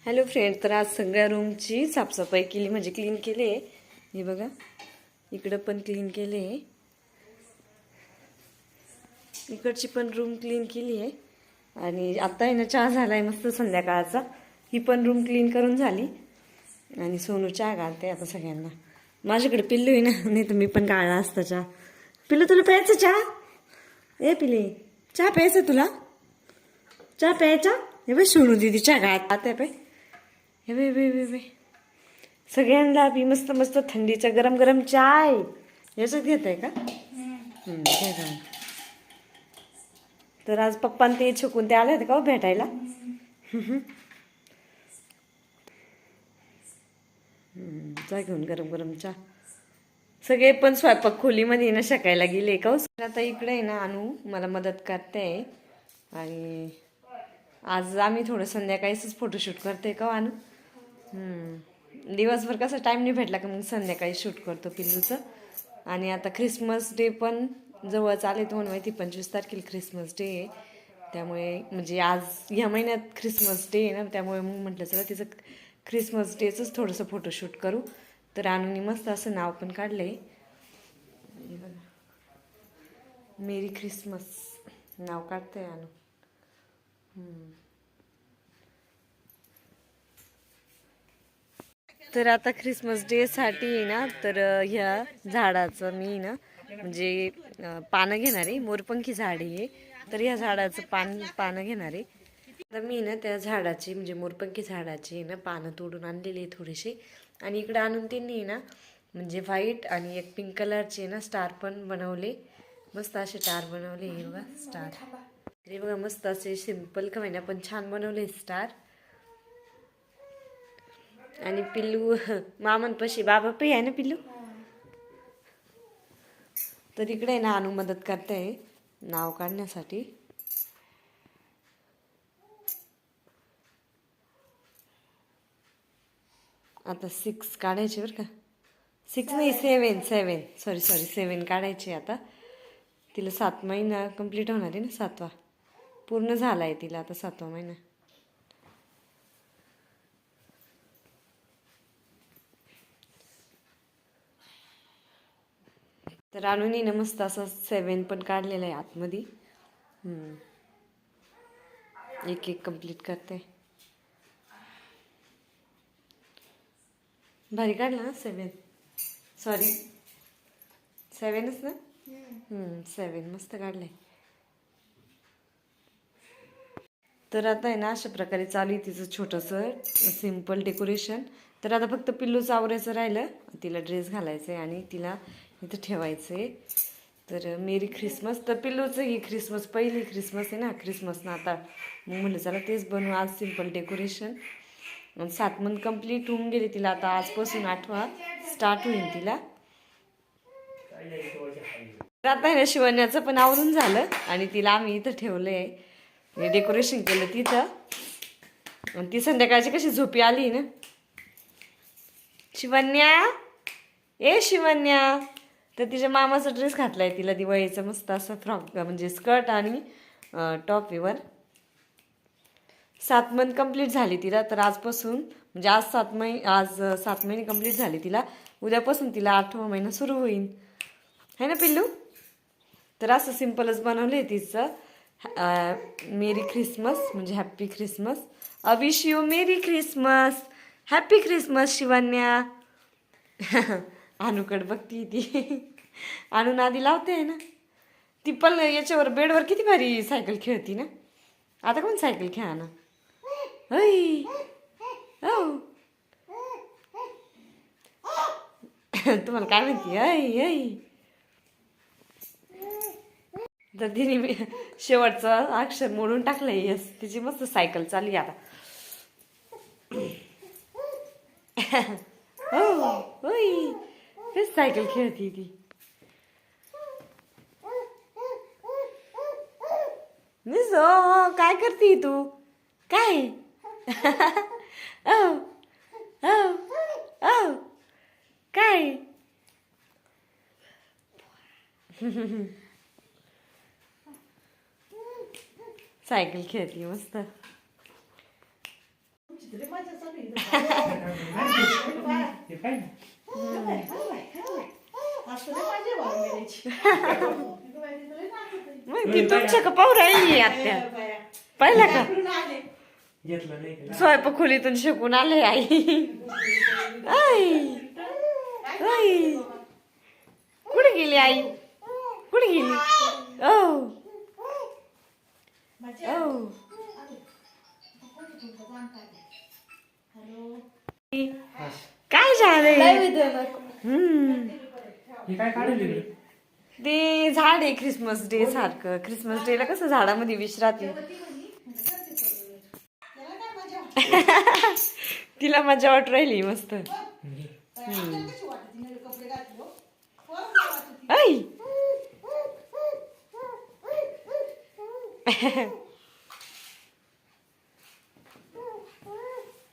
Hello friend, तर आज सगळ्या रूमची साफसफाई केली, म्हणजे क्लीन केले. हे बघा, इकडं पण क्लीन केले, इकडची पण रूम क्लीन केली आहे. आणि आता आहे ना चहा झालाय मस्त संध्याकाळचा. ही पण रूम क्लीन करून झाली. आणि सोनू चहा घालते आता सगळ्यांना. माझ्याकडे पिल्लू आहे ना, नाही तर मी पण गाळला असता चहा. पिल्लू, तुला प्यायचं चहा? ए पिले, चहा प्यायचा तुला? चहा प्यायचा? हे बाई सोनू दीदी चहा घालते पाय. हे बाई बाई बाई बाई, सगळ्यांना बी मस्त मस्त थंडीचा गरम गरम चाय याच्यात घेत आहे का? घे जाऊन. तर आज पप्पा ते छकून ते आले होते का हो भेटायला? चहा घेऊन गरम गरम चहा. सगळे पण स्वयंपाक खोलीमध्ये ना शकायला गेले का? आता इकडे आहे ना अनु मला मदत करते. आणि आज आम्ही थोडं संध्याकाळीच फोटोशूट करते का अनु? दिवसभर कसा टाइम नाही भेटला का मग संध्याकाळी शूट करतो पिल्लूचं. आणि आता ख्रिसमस डे पण जवळ आले, तुम्हाला माहिती 25 तारखेला ख्रिसमस डे आहे. त्यामुळे म्हणजे आज ह्या महिन्यात ख्रिसमस डे आहे ना, त्यामुळे मग म्हटलं चला तिचं ख्रिसमस डेचंच थोडंसं फोटोशूट करू. तर अनुनी मस्त असं नाव पण काढलंय, मेरी ख्रिसमस नाव काढते अनु. तर आता ख्रिसमस डे साठी ना, तर ह्या झाडाचं मी ना म्हणजे पानं घेणार आहे. मोरपंखी झाड आहे, तर ह्या झाडाचं पानं घेणार आहे. तर मी ना त्या झाडाची म्हणजे मोरपंखी झाडाची ना पानं तोडून आणलेली आहे थोडीशी. आणि इकडे आणून त्यांनी ना म्हणजे व्हाईट आणि एक पिंक कलरचे ना स्टार पण बनवले. मस्त असे स्टार बनवले. हे बघा स्टार, हे बघा मस्त असे सिंपल का महिना पण छान बनवले स्टार. आणि पिल्लू मामांपाशी बाबा पे आहे ना पिल्लू. तर इकडे ना अनु मदत करते नाव काढण्यासाठी. आता 6 काढायचे बरं का. 6 नाही, 7 सॉरी 7 काढायचे. आता तिला 7 महिना कंप्लीट होणार आहे ना, 7वा पूर्ण झाला आहे तिला आता, 7वा महिना. तर अनुनी ना मस्त असं 7 पण काढलेलं आहे आतमध्ये. एक एक कंप्लीट करते. भारी काढला ना 7, सॉरी 7च ना. 7 मस्त काढलंय. तर आता आहे ना अशा प्रकारे चालू आहे तिचं छोटंसं सिम्पल डेकोरेशन. तर आता फक्त पिल्लूचं आवरायचं राहिलं, तिला ड्रेस घालायचं आहे आणि तिला इथं ठेवायचं आहे. तर मेरी ख्रिसमस. तर पिल्लूचं ही ख्रिसमस पहिली ख्रिसमस आहे ना, ख्रिसमस ना आता मग म्हटलं चला तेच बनवू आज सिम्पल डेकोरेशन. 7 मंथ कंप्लीट होऊन गेली तिला, आता आजपासून 8वा स्टार्ट होईल तिला. आता आहे ना शिवण्याचं पण आवरून झालं आणि तिला आम्ही इथं ठेवलंय, डेकोरेशन केलं तिथं. आणि ती संध्याकाळची कशी झोपी आली ना. शिवन्या, ए शिवन्या. तर तिच्या मामाचा ड्रेस घातलाय तिला दिवाळीचा, मस्त असा फ्रॉक म्हणजे स्कर्ट आणि टॉप वर. 7 मंथ कंप्लीट झाली तिला. तर आजपासून म्हणजे आज 7 महिने कंप्लीट झाले तिला. उद्यापासून तिला 8वा महिना सुरू होईल, है ना पिल्लू. तर असं सिम्पलच बनवलं आहे तिचं. मेरी ख्रिसमस म्हणजे happy Christmas. Wish you merry Christmas, happy Christmas Shivanya. अनुकड बघती ती, अनु नादी लावते ना. ती पण याच्यावर बेडवर किती भारी सायकल खेळती ना. आता कोण सायकल खेळा ना. तुम्हाला काय म्हणते? ऐ तर तिने शेवटचं अक्षर मोडून टाकलंय. यस, तिची मस्त सायकल चालली आता. होय, तेच सायकल खेळती ती. काय करते तू? काय? काय? सायकल खेळती मस्त. हे काय ना? मग ती तुमच्या का पाहू राहिली आत्या पाहिला का घेतलं नाही का? स्वयंपाक खोलीतून शिकून आले आई आई आई कुठे गेली आई कुठे गेली ओ ओ काय झालंय हे काय काढेल इकडे? ते झाड आहे क्रिसमस डे सारखं क्रिसमस डे ला कसं झाडामध्ये विष राहते तिला मजा वाटू राहिली मस्त ऐ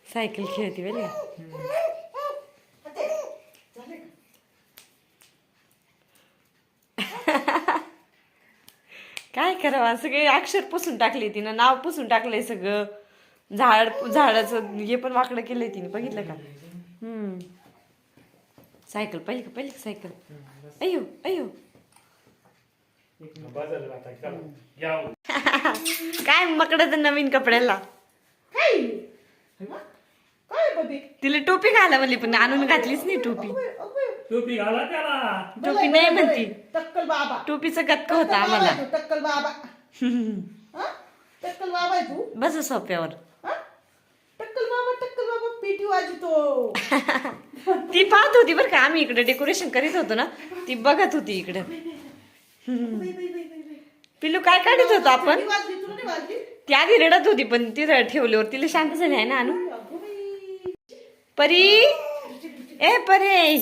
सायकल खेळते वेळ काय करावं सगळे अक्षर पुसून टाकले तिनं नाव पुसून टाकलंय सगळं झाडाचं हे पण वाकडं केलंय तिने बघितलं का सायकल पाहिली का सायकल अयो अयो बाजारला आता चला, घ्या हो. काय मकडं तर नवीन कपड्याला तिला टोपी घाला म्हणली पण आणून घातलीच नाही टोपी टोपी घाला त्याला. टोपी नाही म्हणती टक्कल बाबा टोपीचा गतका होता आम्हाला टक्कल बाबा टक्कल बाबा आहे तू बस सोप्यावर टक्कल बाबा पेटी वाजतो ती पाहत होती बरं का आम्ही इकडे डेकोरेशन करीत होतो ना ती बघत होती इकडे पिल्लू काय काढत होतो आपण वाजली तुला नाही वाजली ती आधी रडत होती पण ती ठेवल्यावर तिला शांत झाली आहे ना आणू परी ए परी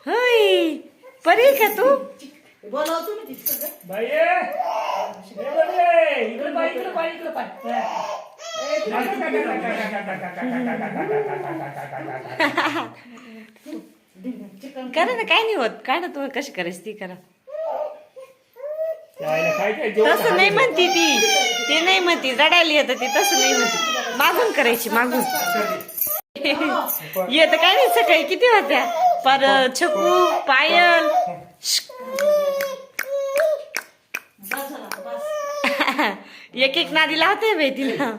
होय परी का तू बोलावतो मी तिथं बाई ये. ये बाई. इकडे पाय, इकडे पाय, इकडे पाय. करा ना काय नाही होत काढा तुम्ही कशी करायची ती करा त्याला काय काय जेवण तसं नाही म्हणती ती नाही म्हणती रडायला येतं ती तसं नाही म्हणती मागून करायची मागून येत काय नाही सकाळी किती होत्या पर छकू पायल एक एक नादी लावते बाई तिला